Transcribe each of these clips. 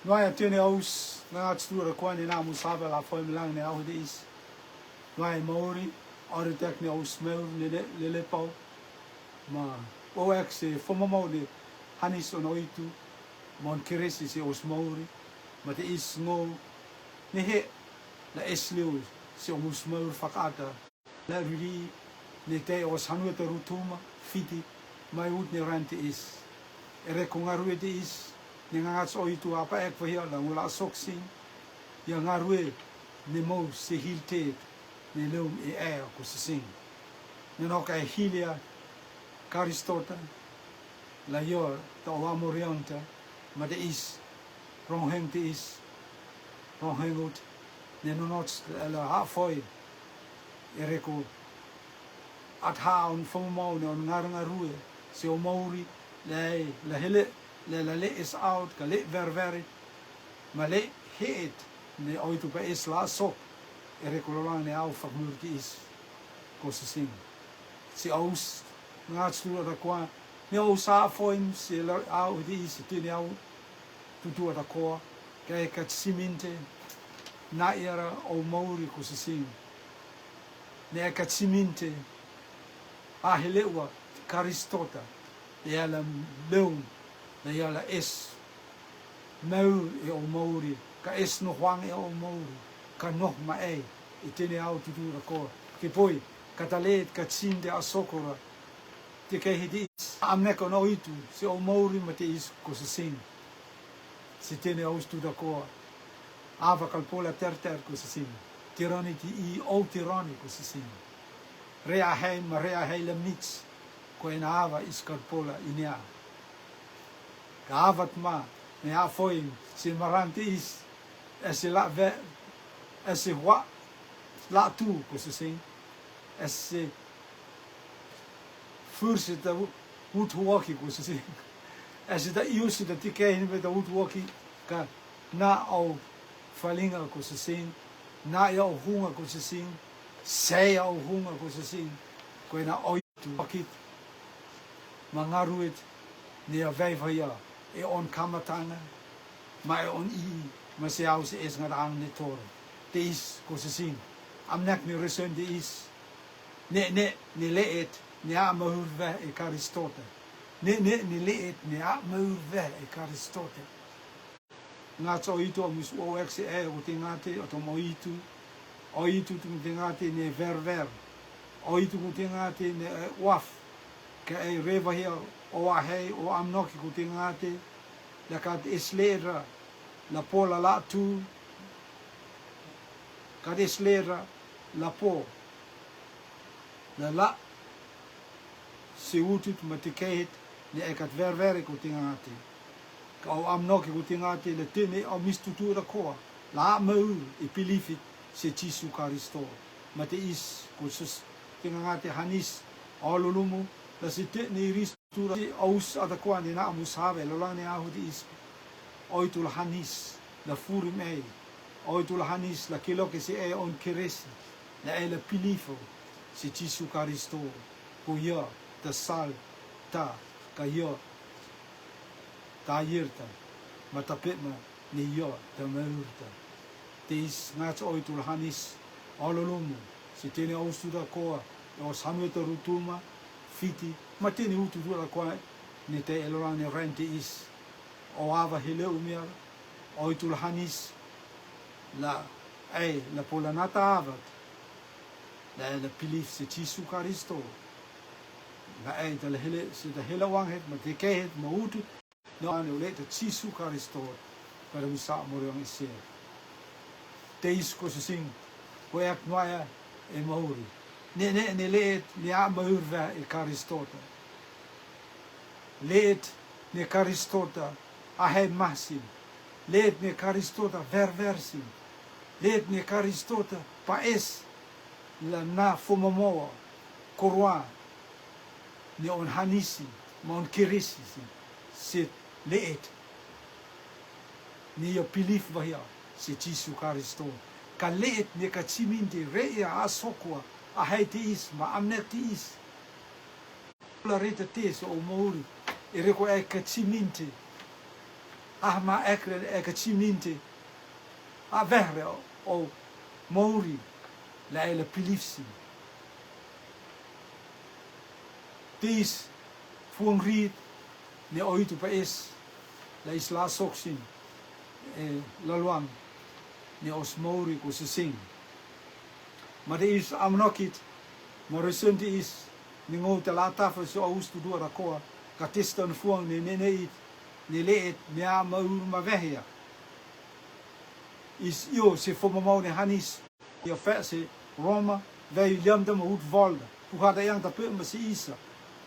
Noia tiene aus na atstura kwani na musaba la foi milang ne au dis. Noia Maori oritek ne aus meu le pau. Ma o exe fomo de hanis on oitu mon keresi se os Maori ma te is ngo ne he la esleu se o mus meu fakata la ri ne te os hanu te rutuma fiti mai ut ne rante is ere ko ngaru te is ne ngats oitu apa ek vahia la ngula soksi ya ngaru ne mo se hilte ne lum e ko se sing ne no ka hilia Karistota la yor to amorianta ma de is rongheng te is rongengut ne no not la ha foi ereko at ha on fomo no ngaranga rue se o Maori la hele la le is out ka le ver ma le het ne oitu pa is la sok ereko lo ne au famurti is ko se sing si aus ngatsura da kwa ne o sa foim se la au di se tini au tutu da kwa ka siminte na era o Maori ko se sing ne ka siminte a helewa Karistota e la leun ne la es mau e o Maori ka es no hwang e o Maori ka no ma e tini au tutu da kwa ke poi katalet ka tsinde a sokora te kei hiti amneko no itu se o Maori ma te is ko se sing se tene aus tu da koa ava kalpola ter ko se sing tirani ti I o tirani ko se sing rea hei ma rea hei le mits ko en ava is kalpola inia ka avat ma ne a foim se marante is ese la ve ese wa la tu ko se sing ese furse da woodwalkie ko se sing as da iusi da tikei met da woodwalkie ka na au falinga ko se sing na ya hunga ko se sing sei au hunga ko se sing ko na oitu akit mangaruet ne a vaya e on kamatanga mai on I ma se au se es ngar ang ne tor te is ko se sing amnak ni resen de is ne leet ne a mahurve e Karistota ne leet ne a mahurve e Karistota nga tso itu mus o exe e o tingate o to oitu tu tingate ne ver oitu ku tingate ne waf ka e reva hier o a hei o amnoki ku tingate la kat islera la pola la tu kat islera la po la se utut matikehet ne ekat ver ko tingate ka o amnoki ko tingate le tene o mistutura koa la mau e pilifit se tisu Karisto mate is ko sus tingate hanis alulumu la se te ne ristura aus adakwani na musave lolane ahudi is oitul hanis la furimei oitul hanis la kiloke se e on keresi la ele pilifo se tisu Karisto ko ya ta sal ta ka ya ta yirta matapetma ni ya ta merta tis ngats oitul hanis alolomu se tene austuda koa o sameta rutuma fiti matene utu dura koa ne te elorane rente is o ava hele umia oitul hanis la la polanata avat la pilif se tisu Karisto la de la hele se de hele wang het maar de het maar hoe no aan o le te tisu Karisto para usa morion ise teis ko se sing o ek noia e Maori ne leet ne a maurva e Karistota leet ne Karistota a he masim leet ne Karistota versim leet ne Karistota pa es la na fumamoa korwa ne on hanisi ma on kirisi se leet ne yo pilif vaya se tisu Karisto ka leet ne ka chiminte rea asokwa a heitis ma amnetis la rete tes o Maori e reko e ka chiminte ma ekre e ka chiminti a vehre o Maori la e la pilifsi tis fuang rit ne oitu pa es la isla soksin la luang ne os Maori ko sing maar de is amnokit maar recent is ni ngo te la tafa so austu do ra koa ka testan fuang ne leet ne a Maori ma vehia is yo se fomamau ne hanis yo fese Roma wij lemde me goed valde hoe gaat yang ta pe me se isa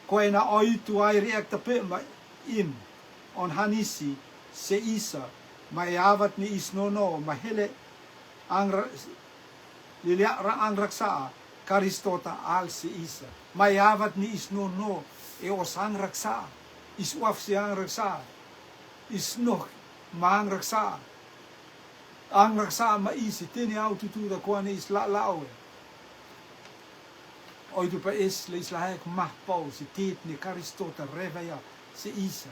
ko na oitu ai react ta pe ma im on hanisi se isa ma yavat ni is no ma hele ang lilia ra ang raksa karistota al se isa ma yavat ni is no e os ang raksa is waf se ang raksa is nog ma ang raksa ma isi teni auto tu da kwani is la oitu pa es le isla hek mahpau si tit ni karistota revaya se isa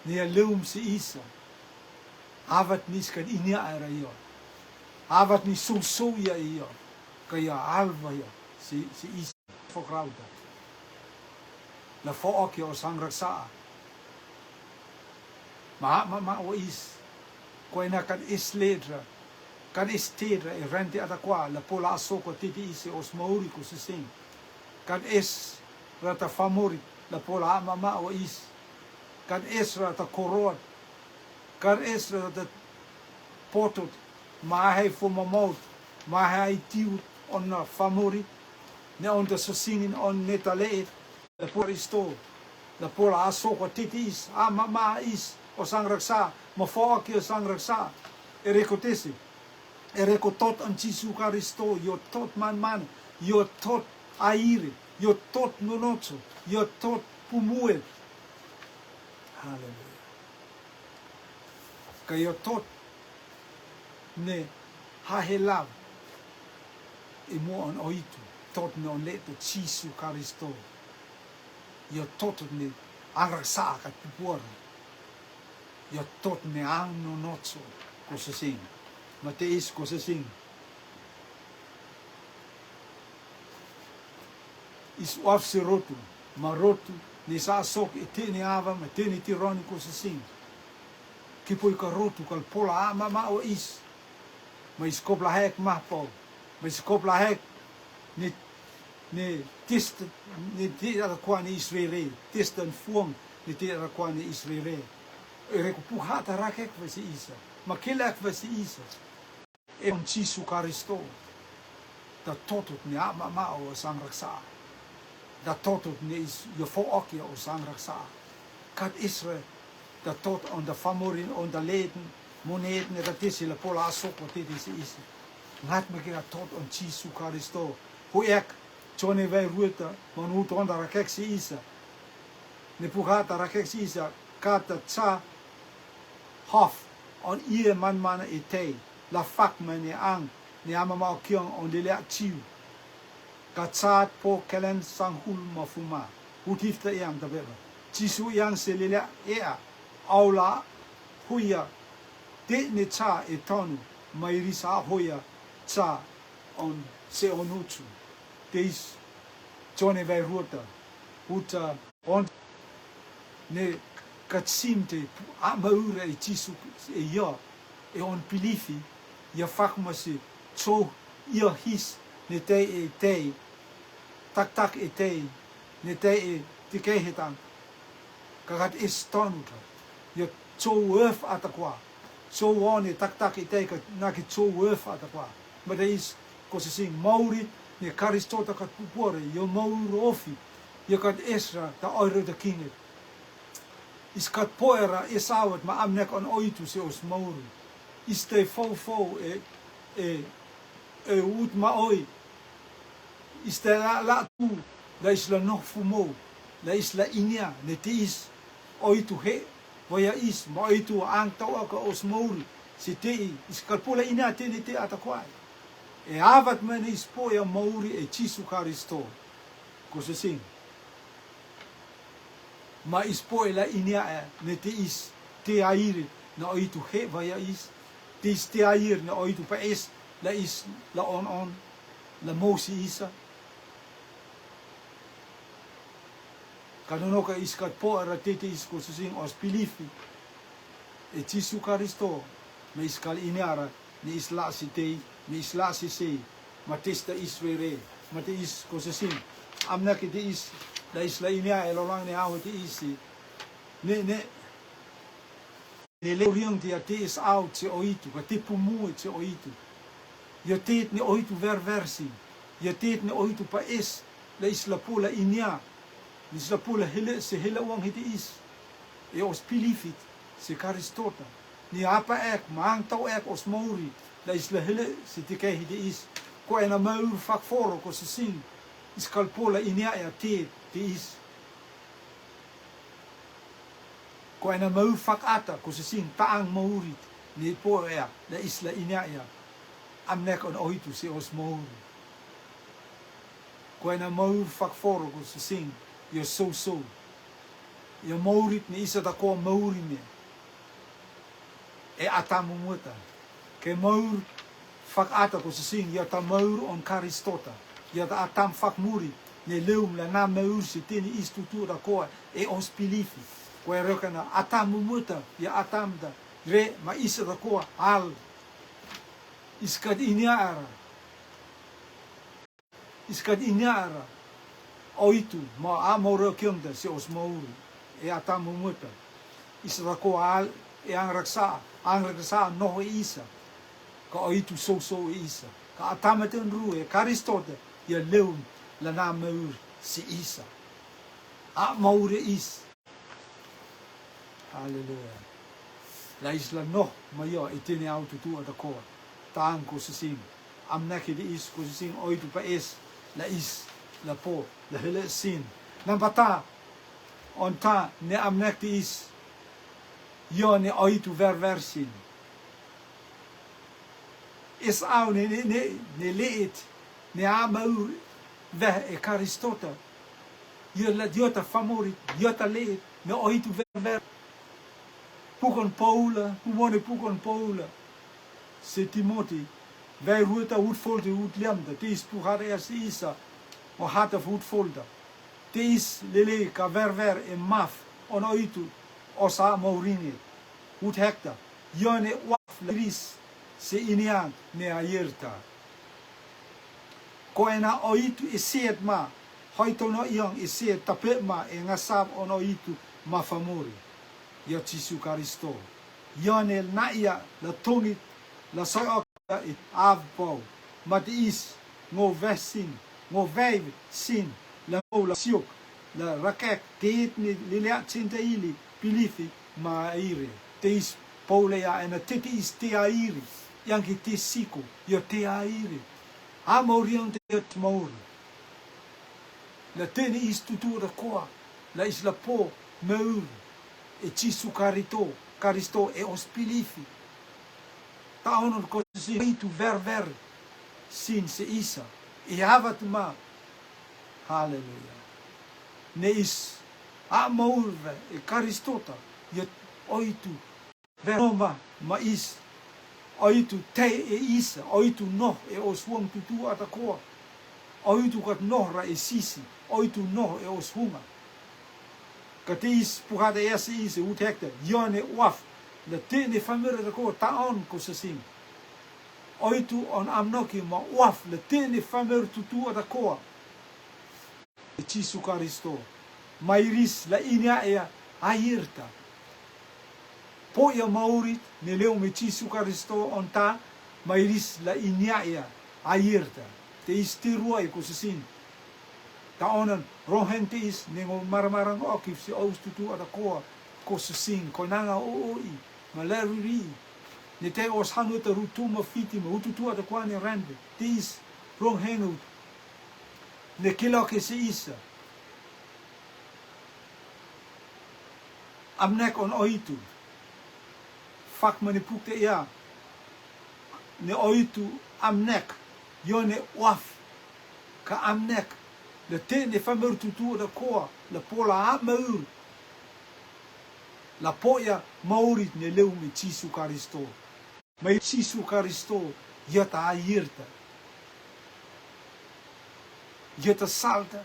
ni alum se isa avat nis kan inia era yo avat ni so ya yo kaya alva ya si isa fokrauta la fo ok yo sang raksa ma o is ko ina kan isledra kan istedra e rente ata qua la pola asoko titi isi os Maori ko sing kan es rata famori la pola mama o is kan es rata korot kan es rata potot ma hai fo mamot ma hai tiu on famori ne on de singin on netale la pola isto la pola asoko titi is mama is o sang raksa ma fo ki o sang raksa e rekotesi e rekotot an Jesu Karisto yo tot man yo tot aire yo tot nonotso yo tot pumuel hallelujah ka yo tot ne hahelav e mo on oitu tot non leto Jesu Karisto yo tot ne angraksa ka pupuara yo tot me ang nonotso ko se sing Mateis ko se sing is waf se rotu ma rotu ni sa sok e teni ava ma teni tironi ko se sing ki poi ka rotu kal pola ma o is ma is kopla hek ma po ma is kopla hek ni tist ni tira kwa ni Israel tist en fuang ni tira kwa ni Israel e ko puhata rakek vesi isa ma kelak vesi isa e on Jesu Karisto da totot ni ma o sang raksa da totot ni is yo fo okia o sang raksa kat Israel da tot on da famorin on da leden moneten da tisile pola soko tisi is ngat me ke tot on Jesu Karisto hoe ek Johnny wij ruta man hoe on da rakek si isa ne puhata rakek si isa kata tsa hof on ie man etei la fak me ni ang ni amama o kiong on de lea chiu katsat po kelen sanghul mafuma utifta yang tabeba Jesu yang se lea ea aula huya de ne cha etonu mairisa hoya cha on se onuchu deis Johnny vai ruta uta on ne katsimte amaura e Jesu e yo e on pilifi ya fakmasi so ia his ne te tak e te ne te kehetan kagat is tonuta ya so worth atakwa so on e tak e te na ki so worth atakwa but there is kosi sing Maori ne karistota kat pupore yo Maori ofi yo kat Esra ta oiro de king is kat poera is awet ma amnek on oitu se os Maori is te fo e ut ma oi is te la tu la isla nog fumo la isla inia ne te is oitu he voya is ma oitu ang tau ka os Maori si te is kat pola inia te ne te atakwai e avat men is poia Maori e Jesu Karisto ko se sing ma is poela inia ne te is te airit na oitu he va ya is te te air na oitu pa is la on la mosi isa kanonoka iskat po ratete isko susing os pilifi e Jesu Kristo me iskal inara ni isla sitei ni isla sisei matesta iswere mate is ko susing amna ke te is la isla inia elolang ne au te isi ne le oriong te is out se oitu ka te pumu se oitu yo te ne oitu versi yo te ne oitu pa is la isla pula inia isla pula hele se hele wang hiti is e os pilifit se Karistota ni apa ek mang tau ek os mauri la isla hele se te kai hiti is ko ena mau fak foro ko se sing iskal pula inia ya te is ko ena mau fak ata ko se sing taang mauri ni po ya la isla inia ya amnek on oitu se os mauri ko ena mau fak foro ko se sing yo so yo maurit ni isa da ko mauri me e atamu muta ke maur fak ata ko se sing yo ta maur on Karistota yo ta atam fak muri ne leum la na maur se tini istutura ko e os pilifi ko e rekana atamu muta ya atam da re ma isa da ko al iskat inyara oitu ma amoro kyomda se os mauri e atamu muta isa ko al e ang raksa no isa ka oitu so isa ka atamaten ru e Karistota ya leun la na maur si isa a maure is hallelujah la isla no mayo itini auto tu ada ko tang ko sing amnak di is ko sing oitu pa is la po la hele sin nambata on ta ne amnek is yo ne oitu versin is au ne leet ne amau ve e Karistota yo la diota famori diota leet ne oitu ver pukon Paula se Timothy wij ruta uitvolde uitlemde te is puhar erst isa o hata uitvolde te is lele ka ver en maf on oitu osa maurini ut hekta yone waf lis se inian ne ayerta ko ena oitu iset ma hoito no iong iset tape ma e ngasab on oitu ma famori ya Jesu Kristo yone naia la tongit la soa it avpo mat is ngo vesin ngo vijf sin la mola siok la rakek teet ni lilia cintaili pilifi ma aire te is polea en te is te aire yang ki te siko yo te aire a morion te mor la teni is tutura koa la is la po meur e Jesu Kristo e os pilifi taonon ko si tu ver sin se isa e havat ma hallelujah ne is a maurve e Karistota je oitu veroma ma is oitu te e isa oitu no e oswong tutu atakoa oitu kat nohra e sisi oitu no e oshunga katis puhada ese is utekte yone waf la tene famere de ko taon ko se sing oitu on amnoki ma waf la tene famere tutu da ko e Jesu Kristo mairis la inia e airta po ya maurit ne leo me Jesu Kristo on ta mairis la inia e airta te istirua e ko se sing taonan rohente is ningo marmarang okif si aus tutu da ko se sing ko nanga oi maleriri ne te os hanu te rutuma fiti ma ututua te kwani rende tis rong henu ne kilo ke se isa amnek on oitu fak mani pukte ya ne oitu amnek yo ne waf ka amnek le te ne fameur tutua da koa le pola ameur La poja maurit ne leu me Jesu Karisto. Me Jesu Karisto jeta ayirta. Jeta salta.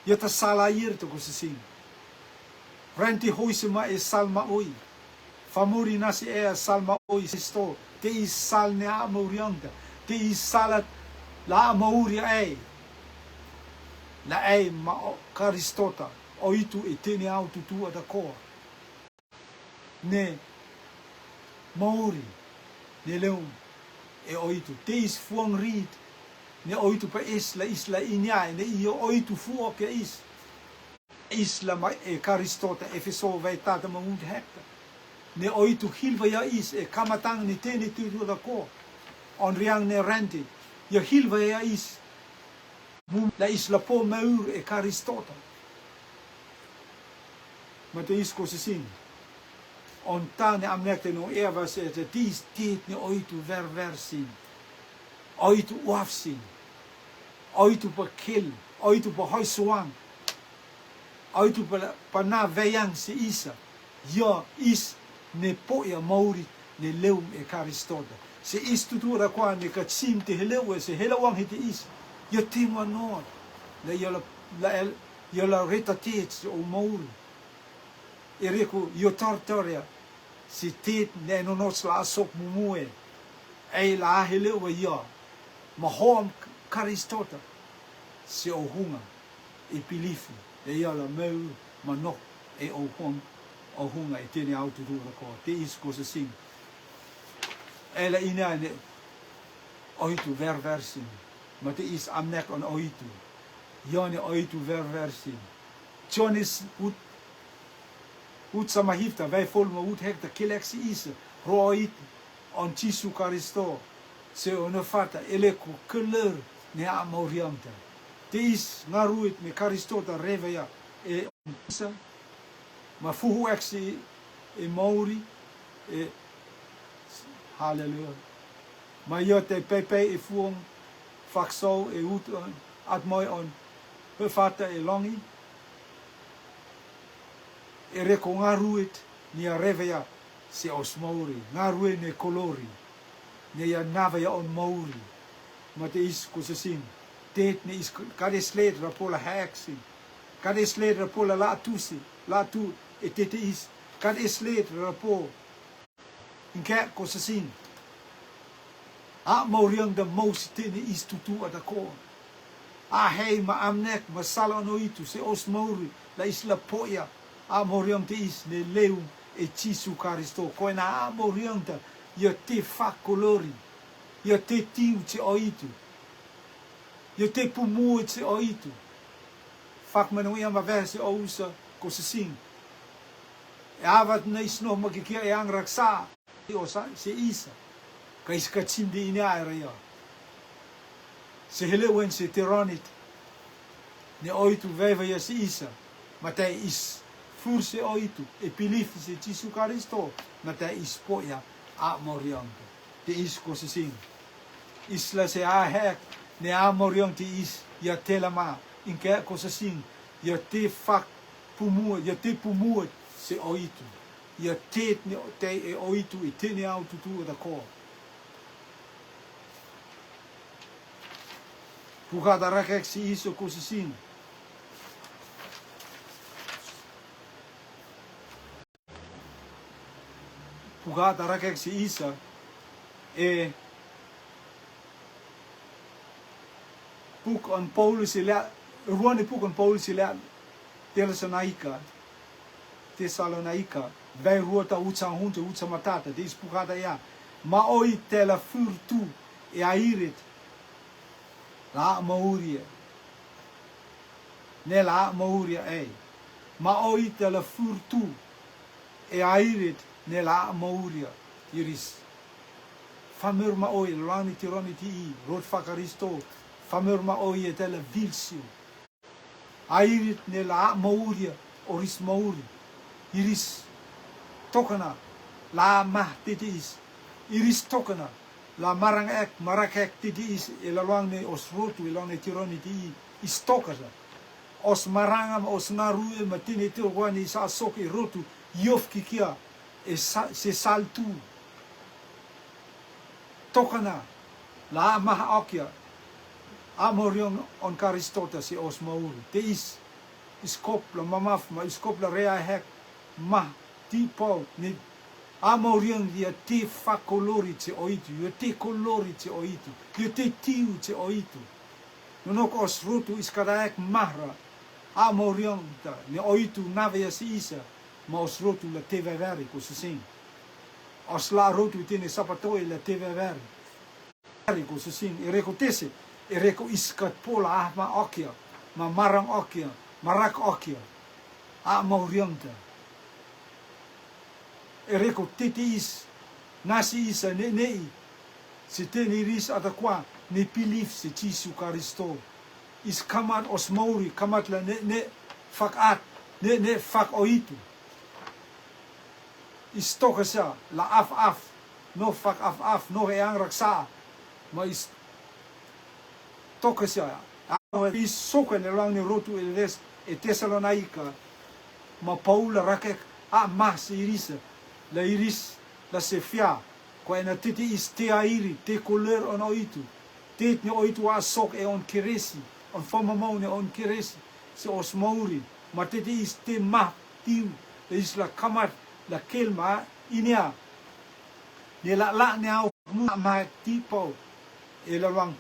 Jeta sala ayirta ko sisin. Renti hoisema e salma oi. Famuri nasi e salma oi sisto. Te is sal ne a maurianta. Te is salat la mauria e. La e ma Karistota. Oitu e tene au tutu da cor. Ne mauri. Ne leum. E oitu. Te is fuang rit. Ne oitu pa isla inya. Ne io oitu fuo ke is. Isla ma e Karistota e feso vai tata ma un hekta. Ne oitu hilva ya is e kamatang ni tene tutu da cor. On riang ne renti. Ya hilva ya is. La isla po meur e Karistota. Maar te is kosesin. On tane amnekte no eva se te tis tit ne oitu versin. Oitu uafsin. Oitu pa kill. Oitu pa hoisuang. Oitu pa na veyang se isa. Ja is ne poia maurit ne leum e Karistota. Se is tutura kwa ne katsim te helewe se helawang hiti is. Ja tima nood. La retatet o mauri. Ereko yo tortoria si tit ne no nos la sok mumue e la helewa ya mahom Karistota se o hunga e pilifi e ya la meu manok e o hunga e tene auto do ko te is ko se sing ela ina ne oitu versin maar te is amnek on oitu yone oitu versin Jonis Ut samahifta, wij volgen uit hekta kilexi is, roit on Jesu Karisto, se onefata eleko kleur ne amorianta. Te is naruit me Karistota reveja e isa, ma fuhu exi e mauri e halleluja. Ma yote pepe e fuong faxo e ut at mooi on befata e longi. E reko ngaruit ni a reveja se os mauri, ngarue ne kolori, ne ya navaya on mauri, ma te is kusasin, tet ne is kade sled rapola haxin, kade sled rapola la tu e tete is, kade sled rapo, in kerk kusasin, a mauriang da mosi tene is tutu atako, a hei ma amnek ma sala no itu se os mauri, la isla poia, a moriam te is ne leu e Jesu Karisto. Koe na a moriam ta, ia te whakolori, ia te tiu te oitu, ia te pumu te oitu. Whakmanu ia ma verse o usa ko se sing. E avat na isno makikia e ang raksa, se isa, ka iska chindi ina aira ia. Se helewen se teronit, ne oitu veva ia se isa, ma te is furse oitu e pilifi se Jesu Karisto na te ispoia a moriante te is ko se sing isla se a hek ne a moriante is ya telama in ke ko se sing ya te fak pumu ya te pumu se oitu ya te ne te e oitu e te ne autu tu da ko pugada rakek si iso ko se sing Pugada rakek si isa e puk on Paulus ila ruane puk on Paulus ila Thessalonica vai ruota utsa hunte utsa matata dis pugada ya ma oi tela furtu e airit la mauria nella mauria e ma oi tela furtu e airit nella mauria iris famur ma oi lani tironi ti rot fakaristo famur ma oi e tela vilsio airit nella mauria oris mauri iris tokana la mahtitis iris tokana la marakek titis e la luangne os rotu e luangne tironi ti istokasa os marangam os naru e matini tirwani sa sok e rotu yof kikia se saltu tokana la maha okia amorion on karistota si os mauri te is iskop la mamaf ma iskop la rea hek ma tipo ni amorion dia te fa colori te oitu yo te colori te oitu yo te tiu te oitu no os rutu iskadaek mahra amorion ta ni oitu nave isa ma os rotu la te veveri ko se sin os la rotu tene sapatoi la te veveri ko se sin e reko tese e reko iskat pola ahma okia ma marang okia marak okia a maurianta e reko tete is nasi isa ne se tene ris atakwa ne pilif se Jesu Karisto is kamat os mauri kamat la ne fakat ne fak oitu is tokasa la af no fak af no yang raksa ma is tokasa is soka ne lang ni rotu eles e Tesalonaika ma Paula rakek a mas irisa la iris la sefia ko ena titi is te airi te couleur on oitu te ni oitu a sok e on keresi on famamau ne on keresi se os mauri ma titi is te ma tiu is la kamat la kelma inia ne la ne au ma tipo e la wang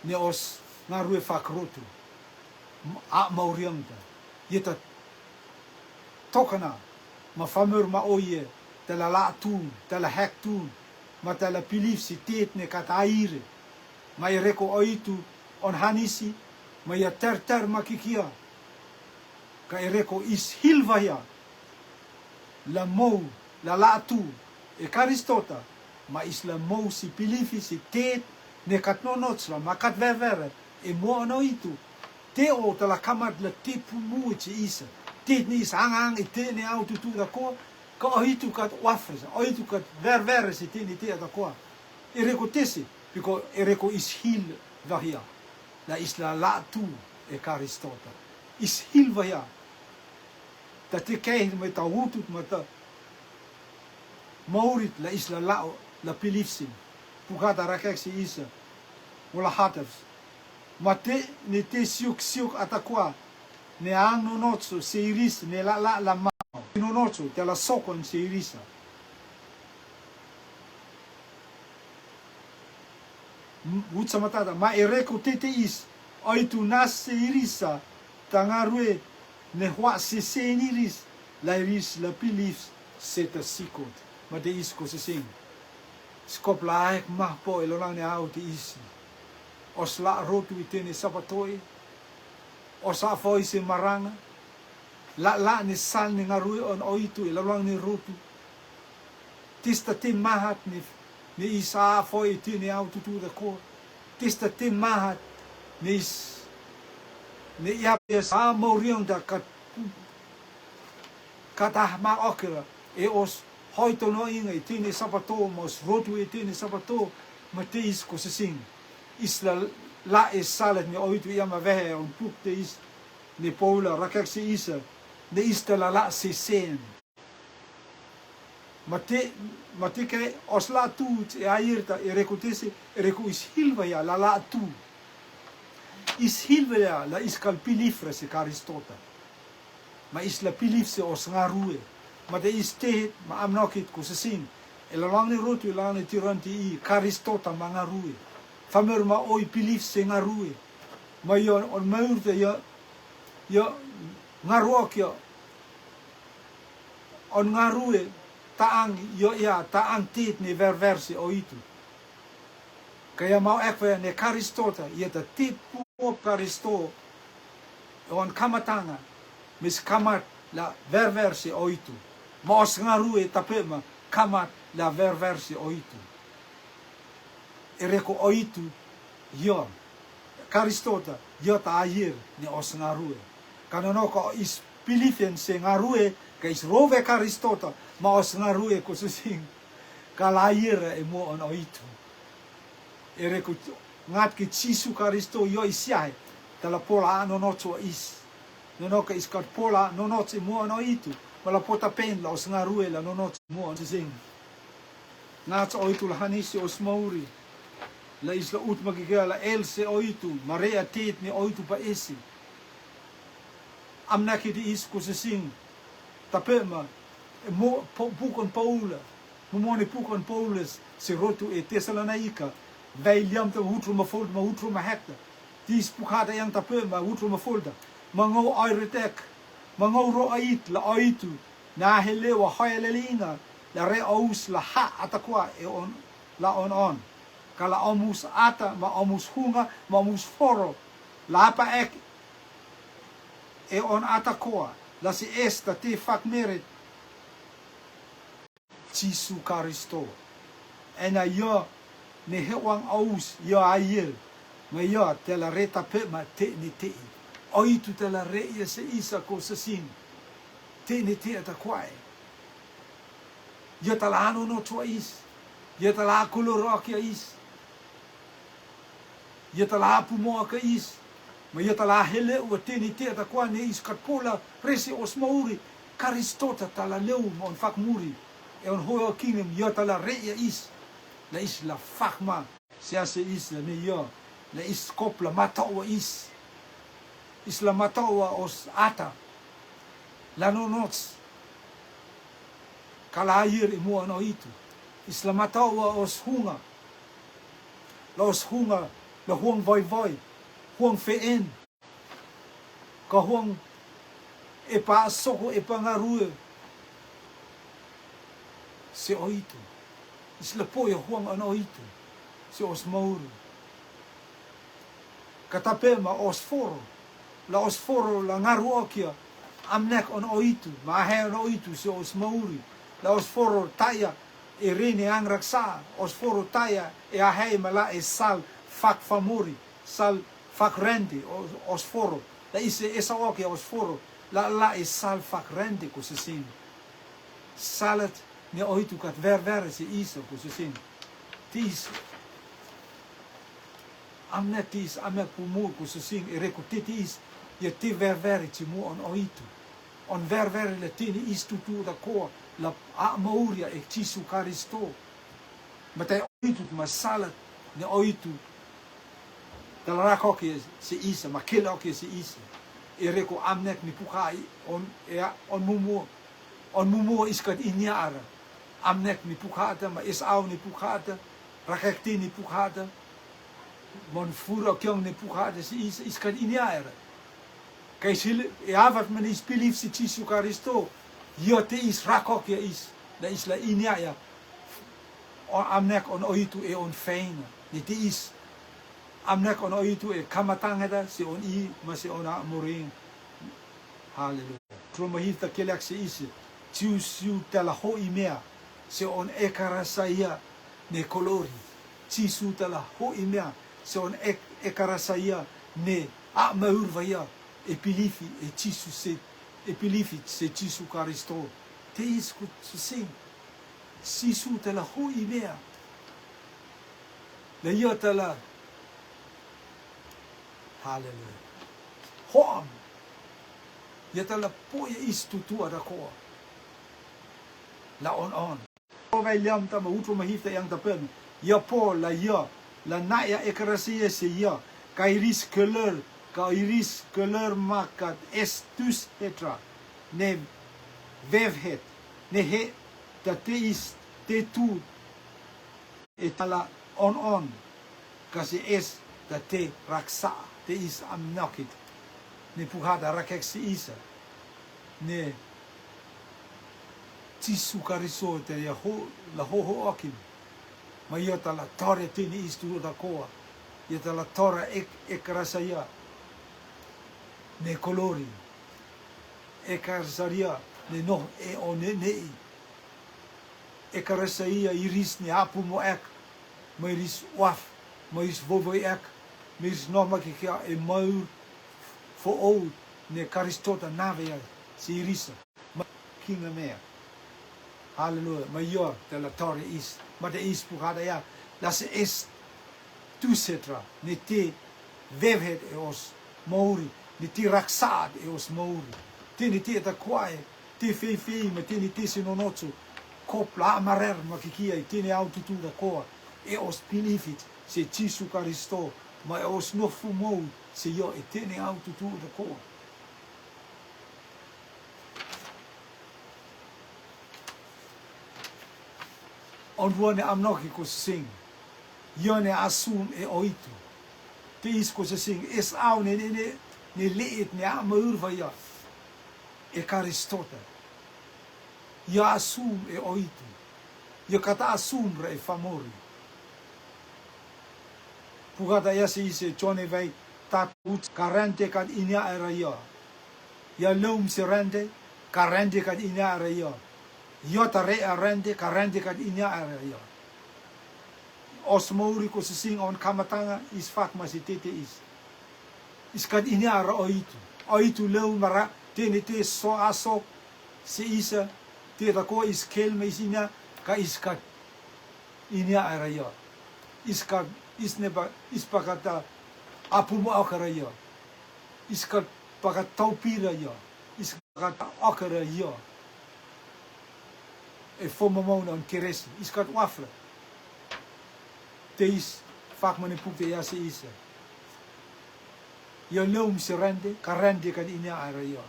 ne os nga rue fakrotu a maurianta yeta tokana ma famur ma oye te la tu te la hek tu ma te la pilif si tet ne kataire ma i reko oitu on hanisi ma ia ter makikia ka i reko is hilvaya la mou la tu e karistota ma is la mou si pilifi si tet ne katnonotsla ma kat ververe e mo no itu te o te la kamat la te pumu te isa tet ni is hang e te ne au tu da ko ka oitu kat wafres oitu kat ververe si te ni te da ko e reko tesi piko e reko is hil vahia la is la tu e karistota is hil vahia dat te kei met ta hutut met ta maurit la is la pilifsin pugata rakeksi isa wala haters mate ne te siuk atakwa ne ang nonotso se iris ne la ma nonotso te la sokon se irisa utsa matata ma ereko tete is oitu nas se irisa tangarue ne hua se seniris la iris la pilifs seta sikot ma de is ko se sing skop laik mah po elolang ne au te isi os la rotu itene sapatoi os a foi se maranga la ne sal ne ngarui on oitu elolang ne rotu tista te mahat ne isa foi itene au tutu da ko tista te mahat ne is ne ia sa morion da kata ma okra e os hoito no inga itene sapato mos rotu itene sapato mateis ko se sing isla la e salet ne oitu ia ma vehe on puk te is ne Paula rakak se isa ne ista la se sen mate ke os la tu e airta e rekutese e reku is hilvaya la tu is hilvaya la is kalpilifre se karistota ma is la pilifse os ngarue ma de is te ma amnokit ko se sin e la lang ni rotu e lang ni tiranti i karistota ma ngarue famer ma oi pilif se ngarue ma yo on maurte yo ngaruokyo on ngarue taang yo ya taang tit ni verversi oitu kaya mau ekwe ne karistota yeta tipu karisto on kamatanga mis kamat la verversi oitu mas ngarue tapema kamat la verversi oitu ereko oitu yo karistota yo ta ayer ne os ngarue kanonoko is pilifien se ngarue ka is rove karistota ma os ngarue ko susing kalayer e mo on oitu ereko ngat ki Jesu Karisto yo isiai tala pola no nocho is no ka is kat pola no nocho mo on oitu ma la pota pen la os ngarue la nonot mo sing nats oitu la hanisi os mauri la isla ut magigea la else oitu marea tet ni oitu pa esi amna ki di is ko sing tapema mo pukon paula mo ne pukon paules se rotu e Tesalonika vai liam te hutru ma fold ma hutru ma hekta dis pukhada yang tapema hutru ma folda mango airetek mango ro ait la aitu na hele wa haelelinga la re aus la ha atakwa e on la on kala omus ata ma omus hunga ma omus foro la pa ek e on atakwa la si esta te fak merit Jesu Karisto ena yo ne hewang aus yo ayel ma yo te la reta pe ma te ni te oitu te la re ye se isa ko se sin te ni te atakwa yo talano no tua is yo tala koloro kia is yo tala pumo ka is ma yo tala hele o teni te ta kwa ne is katpola resi osmauri Karistota tala leu mon fak muri e on hoyo kingdom yo tala re is la is la fakma sia se is la ne yo la is kopla mata o is la mata o os ata la no nots kala ayer mo no itu isla mata o os hunga los hunga la huang voi huang feen ka huang e pa soko e pa ngarue se oito isla poia huang an oito se os mauru katapema os foro la ngaru okia amnek on oito ma he on oito se os mauri la os foro taya e rene angraksa os foro taya e a hei mala e sal fak famuri sal fak rendi os foro la ise esa okia os foro la e sal fak rendi ko se sin salat ne oito kat ver se iso ko se sin tis amnetis amek pumu ko se sin e rekotitis ye ti ver ti mu on oito on ver le tini is tutu da ko la a mauria e Jesu Karisto mate oito ma salat ne oito dalla rakoki se isa ma kila oki se isa e reko amnek ni pukai on mumu iskat inyara amnek ni pukata ma isau ni pukata rakekti ni pukata mon furo kyong ni pukata se isa iskat inyara kai sil e avat man is belief se Jesu Karisto yo te is rakoki is la isla inyaya amnek on oitu e on feina ni te is amnek on oitu e kamatangeda se on I ma se on amoring hallelujah tromahita kelak se isi Jesu tala ho imea se on ekarasaya ne kolori Jesu tala ho imea se on ekarasaya ne a maurvaya e pilifi e Jesu se e pilifi se Jesu Karisto te is ku sing Jesu tala ho imea le yo tala hallelujah hoam yatala poia istutu ada ko la on o vai liam ta ma utro mahifta yang tapen ya po la ya la na ya ekrasia se ya kairis color makat estus etra ne vevhet ne he ta teis te tu etala on kasi es ta te raksa te is amnokit ne puhada rakek isa ne Jesu Karisto te ya ho la ho akim ma yata la tore tini istu da koa yata la tora ekrasaya ne kolori ekrasaria ne no e one nei ekrasaya iris ne apu mo ek ma iris waf ma is vovo ek mis norma ki e mau for old ne Karistota navea si irisa ma kinga mea hallelujah ma yo te la torre is ma te is puhada ya la se es tu setra ne te vevhet e os mauri ne te raksad e os mauri te ne te ta kwae te fei me tini tesi no noțu, copla amarer ma kikia e tini autotura coa, e os pilifit se Cisu Caristo, ma e os no fumou se io e tini autotura coa. On vuone amnoki ko sing, io ne asum e oitu, te is ko sing, es au ne leet ne amur va ja, e Caristota. Io asum e oitu. Io kata asum re famori. Pugata ya se chone vai taput karante kad inya era io. Ya lum se rende karante kad inya era io. Io tare arende karante kad inya era io. Osmori ko se sing on kamatanga is fak masitete is. Is kad inya era oitu. Oitu lum mara tene te so aso se isa te ko is kelme isina ka iskat inya era io. Iskat isneba ispakata apumo akara io. Iskat pakat taupira io. Iskat akara io. E fomamona on keresi. Iskat wafla. Te is fak manipukte ya se isa. Io leum se rende, ka rende kad inya era io.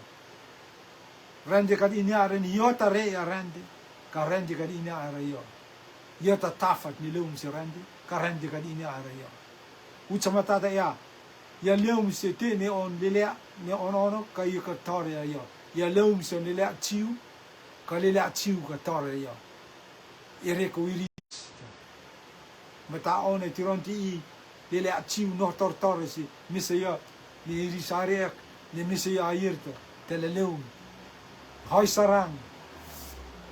Rende kad inya era ni io tare rende, ka rende kad inya era io. Io ta tafat ni leum se rende, ka rende kad inya era io. Uchamatata ya, ya leum se te ne on lelea, ne on ono, ka io ka tore io. Ya leum se lelea chiu, ka lelea chiu ka tore io. Ireko iri. Mata on e tironti i, lelea chiu no tortore si, misa io, ni irisarek, ni misa io airte, te le leum. Hoi sarang,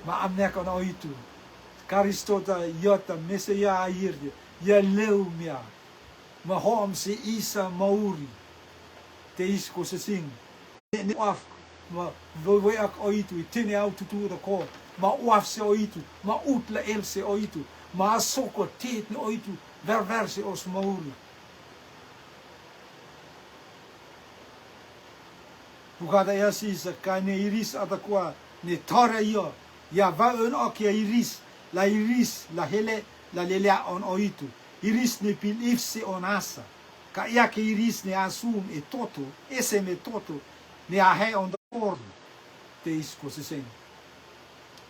ma amnek on oitu. Caristota iota misa io airte, ya leum ya. Ma hom se isa mauri, te isko se sing. Ne af, ma voi ak oitu, tene au tutura ko, ma uaf se oitu, ma utla el se oitu, ma asoko teet ne oitu, verse os mauri. Bukada ya sisa, ka ne iris atakwa, ne tore yo, ya va un ok ya iris, la hele, la lelea on oitu. Iris ne pilif se on asa. Ka ia ke iris ne asum e toto, ese me toto, ne ahe on ordu. Te isko se sing.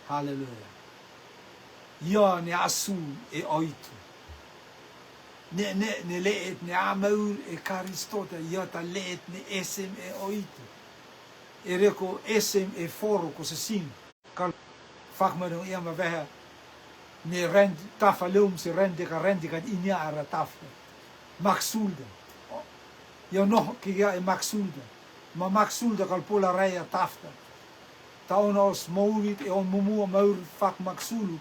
Halleluja. Ia ne asum e oitu. Ne leet ne amaur e Caristota, ia ta leet ne esem e oitu. E reko esem e foro ko se sing. Kal fakmano ia ma veha. Ne rend tafa leum se rende ka inya ara tafa. Maxulda. Io no ki ga e maxulda. Ma maxulda kal pola reia tafta. Ta onos mourit e on mumu maur fak maxulu.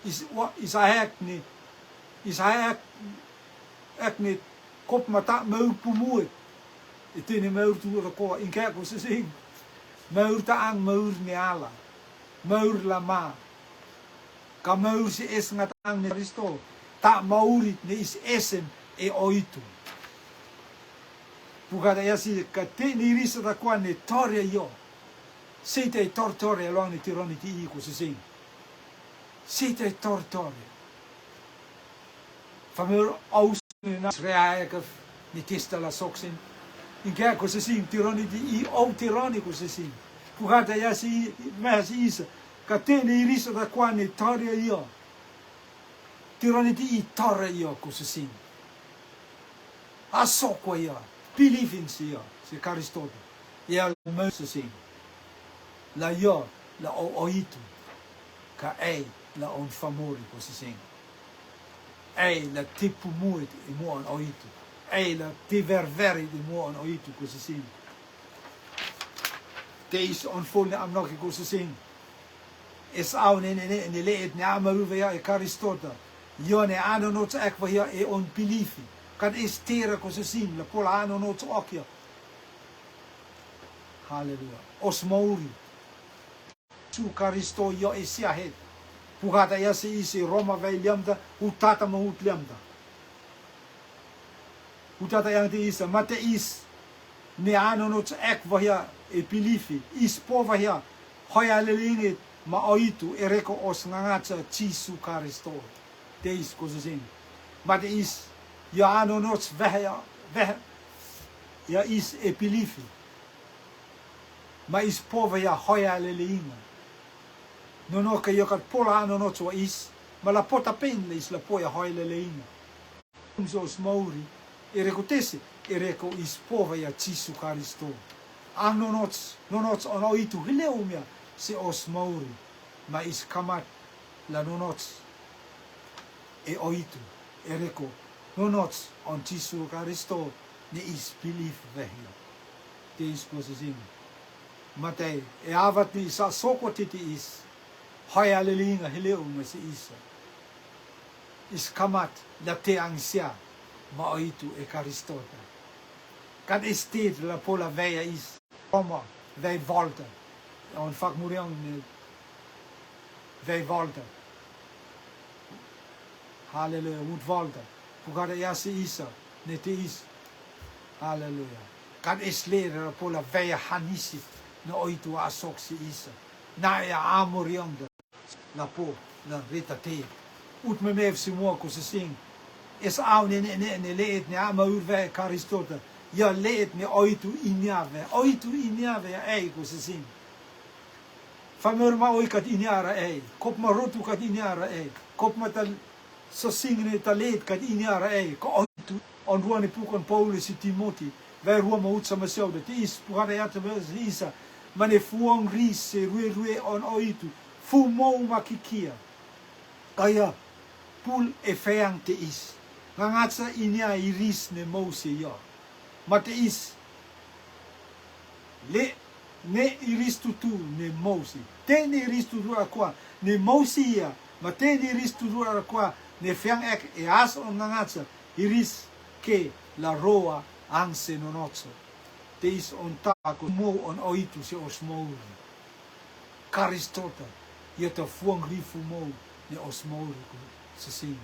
Is a hek ni kop mata maur pumuit. E tene maur tu ko in kerk se sing. Maur ta ang maur ni ala. Maur lama. Ka maur si es ngatang ni Kristo, ta maurit ni is esem e oitu. Pukada yasi ka te ni risa ta kwa ne tore yo. Se te tortore along ni tironi ti iko se sing. Se te tortore. Fameur aus ni na reaekaf ni testa la soksin. In kerko se sing tironi ti i o tironi ko se sing. Pukada yasi mes isa. Ka te ne irisa da qua ne tore io. Tironi ti i tore io ko se sing. Aso qua io. Pilifin si io. Se Caristota. Ia mo se sing. La io, la o oitu. Ka ei, la on famori ko se sing. Ei, la te pumuit e mo on oitu. Ei, la te ververi e mo on oitu ko se sing. Te is on fol ne amnoki ko se sing. Es au ne leet ne amaruve ja e Caristota. Io ne ano nots ek wa ja e on pilifi. Kan es tera ko se sing, la pola ano nots okja. Halleluja. Os mauri. Su Caristo jo e sia het. Pugata ja se isi Roma vei liamda, utata ma ut liamda. Utata yang te isa, ma te is ne ano nots ek wa ja e pilifi. Is po wa ja hoia lelingit ma oitu ereko os ngangacha Jesu Kristo. Te is kozin. Maar de is ja anonots weg ja is epilifi. Maar is pova ja hoia lelinga. No que yo kat pola anonots wa is, maar la pota pen is la poia hoia lelinga. Zoals Mauri ereko tese ereko is pova ja Jesu Kristo. Anonots on oitu hileumia se os Mauri, maar is kamat la nonots e oitu ereko nonots on Jesu Kristo ne is belief vehia. Te is posizin. Matei e avat ni sa soko titi is hoia lelinga hileumia se isa. Is kamat la te angsia ma oitu e Kristota. Kad estet la pola veia is Oma, wij volta. On vaak murion wij volta. Halleluja, moet volta. Pugada yasi isa, net is. Halleluja. Kan is leren pola veia hanisi na oitu asoksi isa. Na ya amorion la po, la rita te. Ut me mev si mwako se sing. Es au ne leet ne ama urve Kristota. Ja leed me oitu inyave ja eiku se sin. Famur ma oikat inyara ei, kop ma rotu kat inyara ei, kop ma tal so singne ta leed kat inyara ei, ko oitu on ruani pukon Paulus i Timoti, wij ruama utsa masauda, te is puhara yata isa, mane fuong ris se rue on oitu, fu mo makikia. Kaya pul e feang te is, ngangatsa inya iris ne mose ya. Maar te is ne iristutu ne mosi. Te ne iristutu aqua ne mosia. Maar te ne iristutu aqua ne fiang ek e as on nangatsa. Iris ke la roa anse nonotso. Te is on tako mo on oitu se osmouri. Kristota. Je te fuang rifu mo ne osmouri se sin.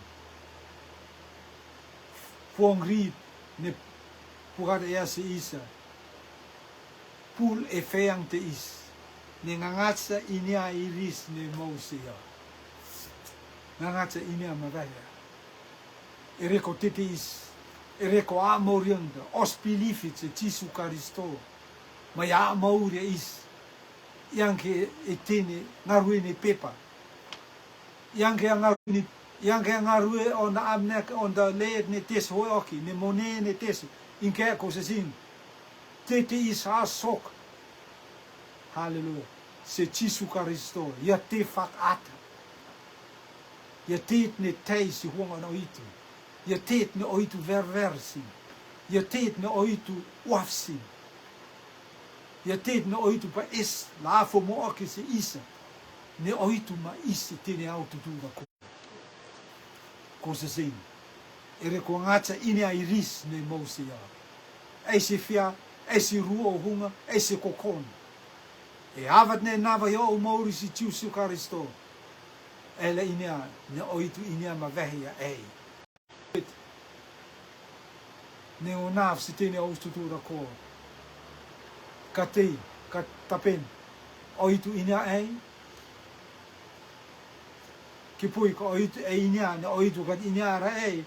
Fuang ri ne Pugada yasi isa. Pul e feang te is. Ne ngangatsa inia iris ne mousia. Ngangatsa inia magaya. Ereko tete is. Ereko amorianda. Ospilifitse Jesu Kristo. Ma ya amauria is. Yanke etene ngarue ne pepa. Yanke ngarue on da amnek on da leed ne tes hoioki. Ne mone ne tes. In kerk se zien. Tete is haar sok. Halleluja. Se Jesu Kristo. Je te fak ata. Je teet ne teisi hongan oitu. Je teet ne oitu verversi. Je teet ne oitu wafsi. Je teet ne oitu pa is. Lafo mo oki se isa. Ne oitu ma isi tene auto duva ko. Ko se zien. Ere ko ngatsa inia iris ne mosia. Eisi fia, eisi ruo hunga, eisi kokon. E avat ne nava yo o Maurisi Jesu Kristo. Ele inia, ne oitu inia ma vehia ei. Ne o naf si tene austutura ko. Katei, katapen, oitu inia ei. Kipui ko oitu e inia, ne oitu kat inia ra ei.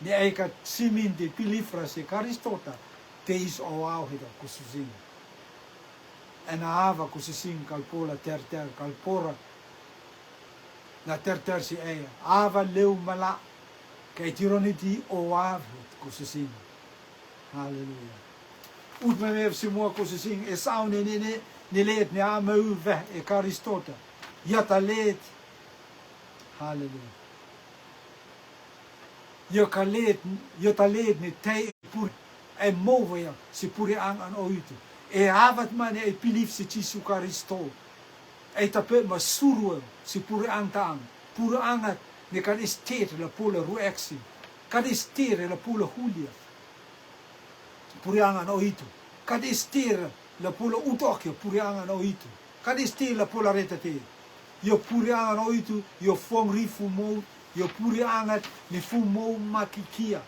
Ne ei kat siminte pilifra se Kristota. Te is o auhida kusuzin. En ava kusuzin kalpola terter kalpora. La terter si eia. Ava leu mala. Kei tironiti o avhid kusuzin. Halleluja. Ut me mev si mua kusuzin. E sau ne leed ne ama u veh e Kristota. Jata leed. Halleluja. Jata leed ne tei pur. E moveja se pure an oitu. E havat mane e pilif se Jesu Kristo. E tape ma surue se pure an taang. Pure angat ne kan estere la pola ruexi. Kan estere la pola hulia. Pure an oitu. Kan estere la pola utokio pure an oitu. Kan estere la pola retate. Yo pure an oitu, yo fong rifu mo, yo pure angat ne fu mo makikia.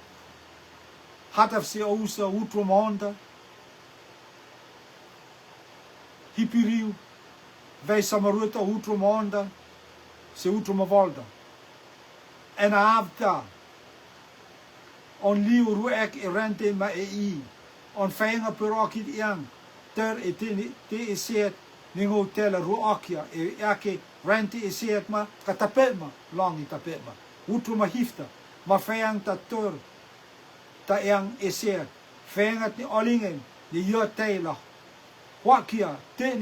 Hataf se ousa utrom honda. Hipiriu. vej sa më ruta utru më onda, se utru më volda. En avta, on liu ruek e rente ma e I, on fenga perokit yang, ter e te e set, ningo tela ruakia, e ake rente e set ma, ka tapet ma, longi tapet ma. Utru ma hifta, ma feng ta ter, ta yang e set, fengat ni olingen, ni yo tela, wakia, te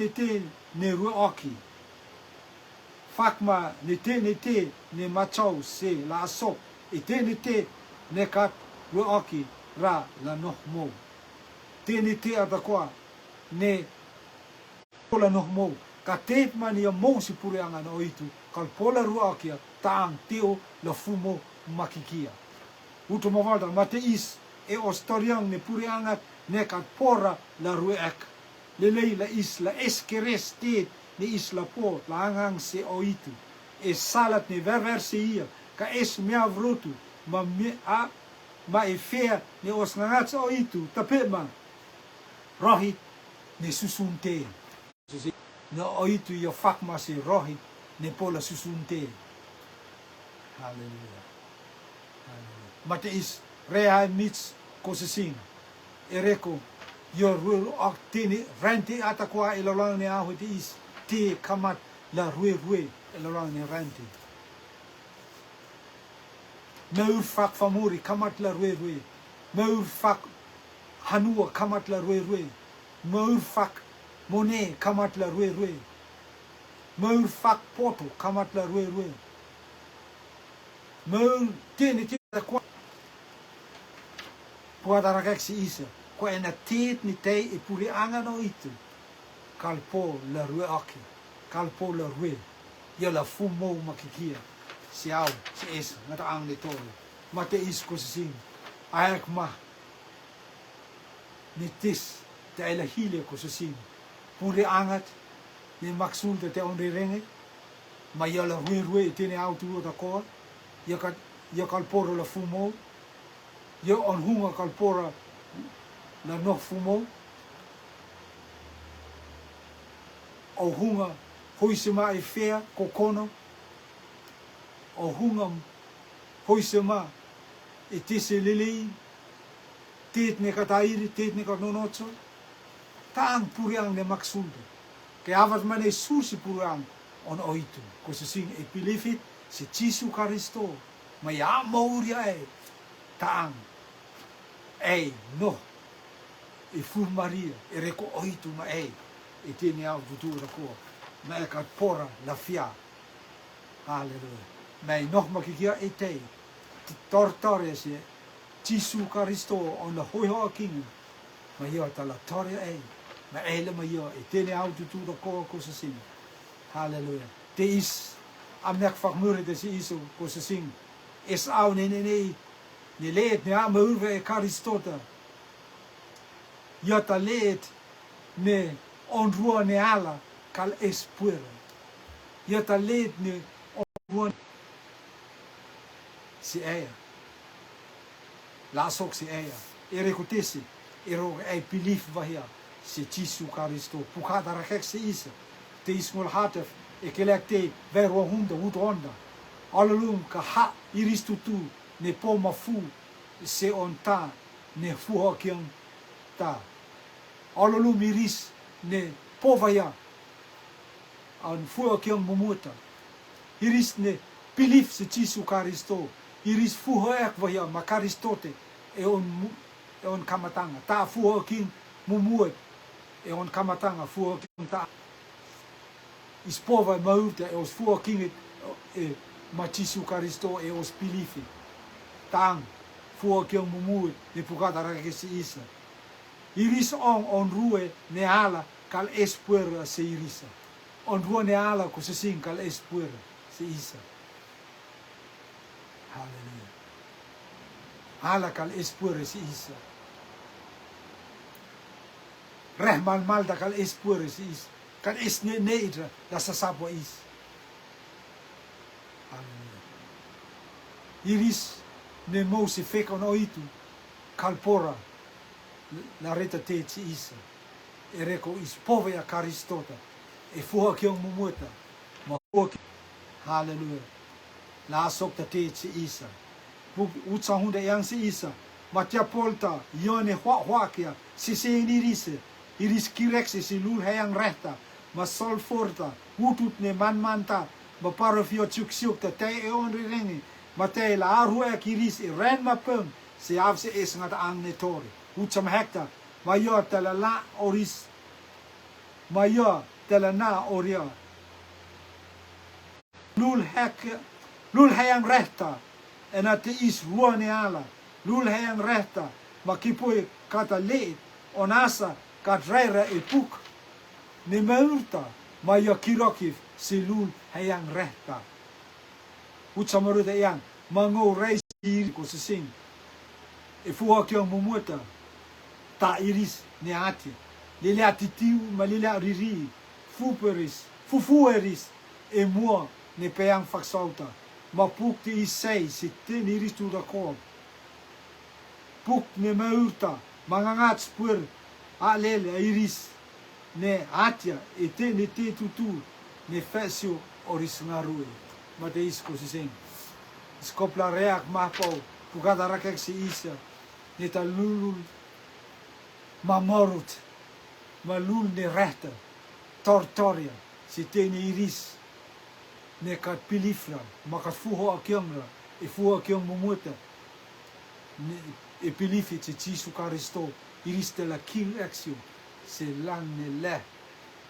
ni ruaki. Fakma ni te ni machau se la asok, e te ne kat ruaki ra la nohmo. Te atakwa ne pola nohmo. Ka te mani a mousi pureanga no itu, kal pola ruakia taang teo la fumo makikia. Uto mavalda mate is e ostoriang ne pureanga ne kat pora la ruek. Lelei la is la eskeres te ne is la po la angang se o itu. E salat ne ververse ia ka es mea vrotu ma e fea ne os ngangats o itu tapema rohit ne susunte. Ne o itu ia fakma se rohit ne pola susunte. Hallelujah. Hallelujah. Mate is rea mits kosesing. Ereko yo rul ak tini rente atakwa ilolang ne ahu te is te kamat la rue ilolang ne rente. Meur fak famuri kamat la rue. Meur fak hanua kamat la rue. Meur fak mone kamat la rue. Meur fak poto kamat la rue. Meur tini kwa puada si isa. Kwa ena teet ni tei e puri anga no itu. Kalpo la rue aki. Kalpo la rue. Ia la fumo makikia. Si au, si esa, ngata ang ni tole. Mate is ko sing. Ayak ma. Ni tis. Te ela hile ko sing. Puri angat. Ni maksul te onri renge. Ma ia la rue tene au tu da ko. Ia kalporo la fumo. Ia on hunga kalpora la no fumo. O hunga hoisema e fea kokono. O hunga hoisema e tese lelei. Teet ne katairi, teet ne kanonotso. Taang puriang ne maksulde. Ke avat mane susi puriang on oitu. Ko se sing e pilifit se Jesu Karisto. Ma ya mauria e. Taang. Ei, no. E fu Maria, e reko oitu ma ei, e tene au tutu da koa, ma e kat pora la fia. Halleluja. Ma e nog makikia e tei, tortore se, Jesu Karisto on la hoi hoa kinga, ma ia ta la toria ei, ma eile ma ia, e tene au tutu da koa ko se sing. Halleluja. Te is, amek fakmure te si iso ko se sing, es au ne leed ne ama urwe e Karistota, ia ta leed ne onrua ne ala kal espuera. Ia ta leed ne onrua si eia. Lasok si eia. E rekotesi, e roga e pilif vahia si Jesu Karisto. Pukata rakek si isa. Te ismul hatef e kelek te verwa hunda hut onda. Alalum ka ha iristu tu ne po mafu se on ta ne fuha kiang ta. Alolu miris ne povaya an fuha kiang mumuta. Iris ne pilif se Jesu Karisto. Iris fuha ek vaya ma Karistote e on kamatanga. Ta fuha king mumuat e on kamatanga fuha king ta. Ispova maurta e os fuha king e ma Jesu Karisto e os pilifi. Tang fuha kiang mumuat ne pukata rakesi isa. Iris on rue ne ala kal espuera se irisa. On rue ne ala ko se sing kal espuera se isa. Hallelujah. Ala kal espuera se isa. Rehmal malda kal espuera se isa. Kal es ne itra la sasabwa is. Hallelujah. Iris ne mo se fek on oitu kalpora la reta te ci isa. E reko is povea Karistota. e fuha kyong mumuta, ma fuha hallelujah. La sok ta te si Isa. Puk utsa hunda yang si Isa. Matia polta, yone hua kia, si iris kireksi si lul hayang rehta, ma sol forta, utut ne man-manta, ma parofio tsuk ta te eon rirengi, ma te la arhu ek iris i ren ma pung, si avse es ngat ang ne tori. Utsam hekta, ma yo tala la oris, ma yo tala na oria. Lul hayang rehta, en ate is ruane ala, lul hayang rehta, ma kipoi kata leet, onasa, kat reira e puk, ne meurta, ma yo kirokif, si lul hayang rehta. Utsamaruta yang, ma ngou reis iri ko sing, e fuha kyong mumuta, ta iris ne ati, lele atitiu, ma lele riri, fufueris, e mua, ne peang faksauta, ma puk te isei, si ten iris tu da kob. Puk ne meurta, mangangat spur, a lele iris, ne atia, e te tutu, ne fesio oris ngarui. Ma te isko si sing. Skopla reak mahpau, pukata rakek si Isa, ne ta lulul, ma morut, ma lul ne rehta, tortoria, si ten iris, ne kat pilifra, ma kat fuho akyamra, e fuho akyam mumuta, e pilifi te Jesu Karisto, iris te la king aksio, se lang ne le,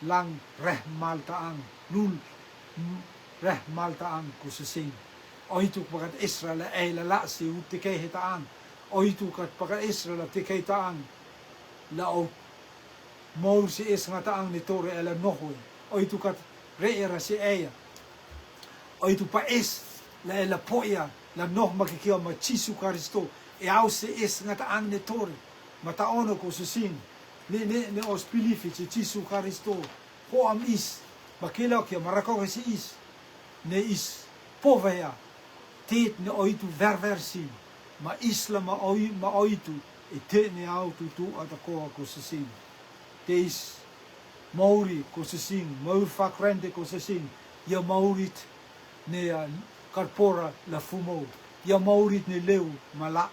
lang reh maltaang, lul reh maltaang ko se sing. Oitu pakat Israel e la la si u te kei taang, oitu kat pakat Israel te kei taang, la o maur si es ngataang ni tore e la nohoi, oitu kat reera si eia, oitu pa es la e la poia, la noh makikia ma Jesu Karisto, e au se es ngataang ni tore, ma taono ko se sing, ne os pilifi si Jesu Karisto, ho am is, ma kela kia marakore si is, ne is povea, teet ne oitu verversi, ma isla ma oitu, e te ne au tutu atakoa ko se sing. Te is mauri ko se sing, maur fakrende ko se sing, ya maurit ne karpora la fumo, ya maurit ne leu mala.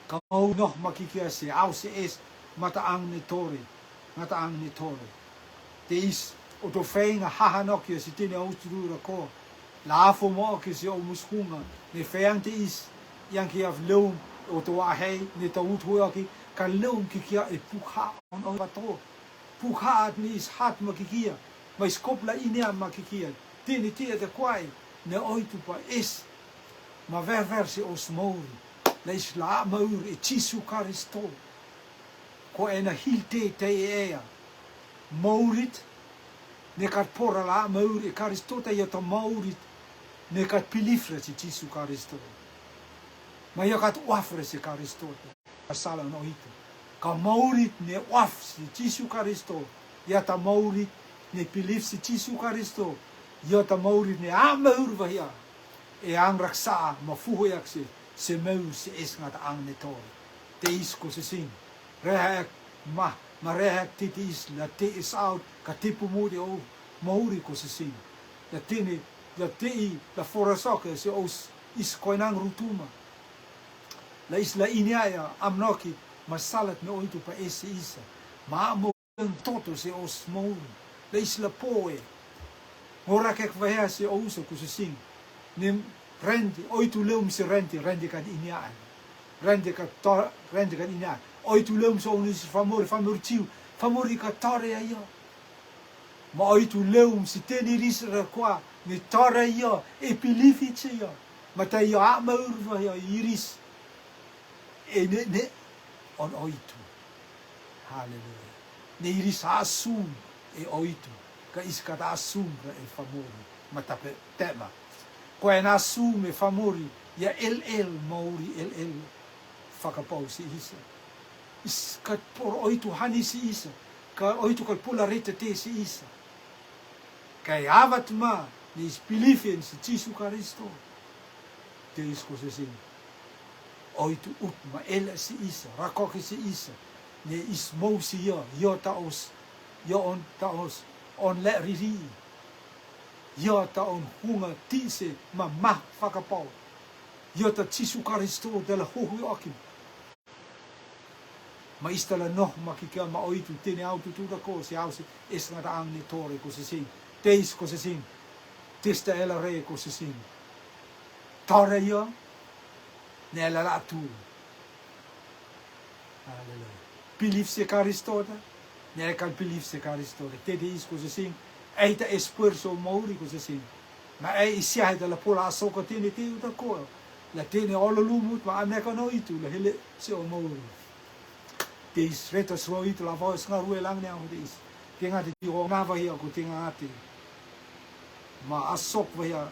Ka mau noh makikia se, au se es, mataang ne tore, mataang ne tore. Te is, o to whainga hahanokia si tene auturura ko, la afo mo ki si o muskunga, ne whaing te is, yang ki af leum, o to ahei, ne ta uthuaki, ka leum ki kia e pukha on o vato. Pukha at ni is hat makikia, ma iskopla inea makikia, tene tia te kwai, ne oitu pa is, ma verversi o smauri, la is la maur e Jesu Karisto, ko e na hilte te ea, maurit, ne kat pora la maur e Karisto te ia ta maurit, ne kat pilifre si Jesu Karisto. Ma ia kat wafre si Karisto, sala no hito. Ka maurit ne waf si Jesu Karisto, ia ta maurit ne pilif si Jesu Karisto, ia ta maurit ne a maur vahia, e ang raksa ma fuho yakse, se maur si esngat ang ne tore. Te isko se sing, rehek ma rehek titi is, la te is out, ka tipu mudi o mauri ko se sing. La tini, la tei, la forasoke se os is koinang rutuma. La is la iniaya amnoki, ma salat me oitu pa ese isa. Ma amo toto se os mauri. La is la poe. Ngora kek vahea se ouso ko se sing. Nem rendi, oitu leum se rendi kad iniaan. Rendi kad iniaan. Oitu leum se onis famori tiu, famori ka tare ia. Ma oitu leum si teni risra kwa, ni tare ia, e pilifice ia. Ma ta ia a maurva ia, iris. E ne, on oitu. Halleluja. Ne iris asum e oitu. Ka iskata asum ra e famori. Ma tape tema. Kwa en asum e famori, ia mauri whakapau si isa. Is kat por oitu hani si isa, ka oitu kat pula rete te si isa. Kay avat ma, ni is pilifin si Jesu Karisto. Te isko se sing. Oitu ut ma ela si isa, rakoki si isa. Ne is mau si ia taos, ia on taos, on le riri. Ia ta on hunga tise ma whakapau. Ia ta tisu karisto de la hohu akim. Ma istala noh ma ki kia ma oitu tene au tutura ko se au se esnga ta ang ni tore ko se sing. Teis ko se sing. Testa ela re ko se sing. Tore ia ne ela la tu. Halleluja. Belief se karistota. Ne kan belief se karistota. Tede is ko se sing. Eita espuerso mauri ko se sing. Ma e isia de la pola asoka tene te uta ko. La tene olo lumut ma ameka no itu la hele se o mauri. Teis reta so itu la voz ngaru elang ne ang teis. Tenga te o na va ia ko tenga ate. Ma asok va ia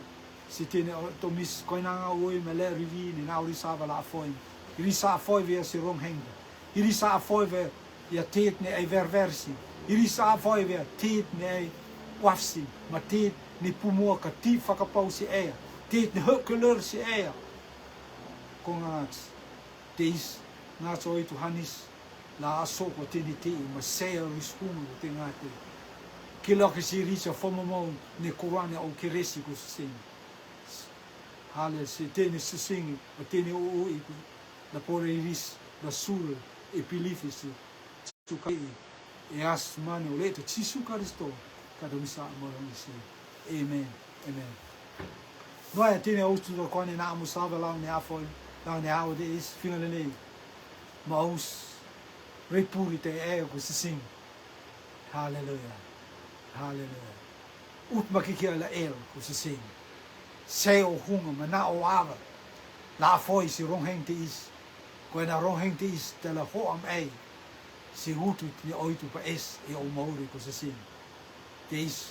se tene to mis koinanga oi me le rivi ni na uri sava la foi. Iri sa foi via se rong hengda. Iri sa foi via ia teet ne ei verversi. Iri sa foi via teet ne ei wafsi. Ma teet ne pumua ka ti whakapau si ea. Teet ne hukulur si ea. Ko ngāts. Teis ngāts oi tu hanis. La asoko tene te ma sea riskungu te ngāte. Ke loke si risa whamamau ne korane au keresi ko sing. Hale se tene se singi o tene o iku. La pore iris la sura e pilifi se tukai e as mane o leto tisu karisto kada misa amorani se. Amen. Amen. Noa tene o tu kone na musava lang ne afoi lang ne au de is fingalene. Maus repuri te e ko se sing. Hallelujah. Hallelujah. Ut makikia la el ko se sing. Se o hunga ma na o ava. La foi si rong heng te is. Ko na rong heng te is te la ho am ei. Si hutu ni oitu pa es e o mauri ko se sing. Te is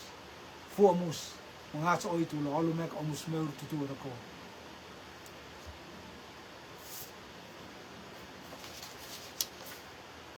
fuamus. Mga sa oitu la olumek omus meur tutu ko.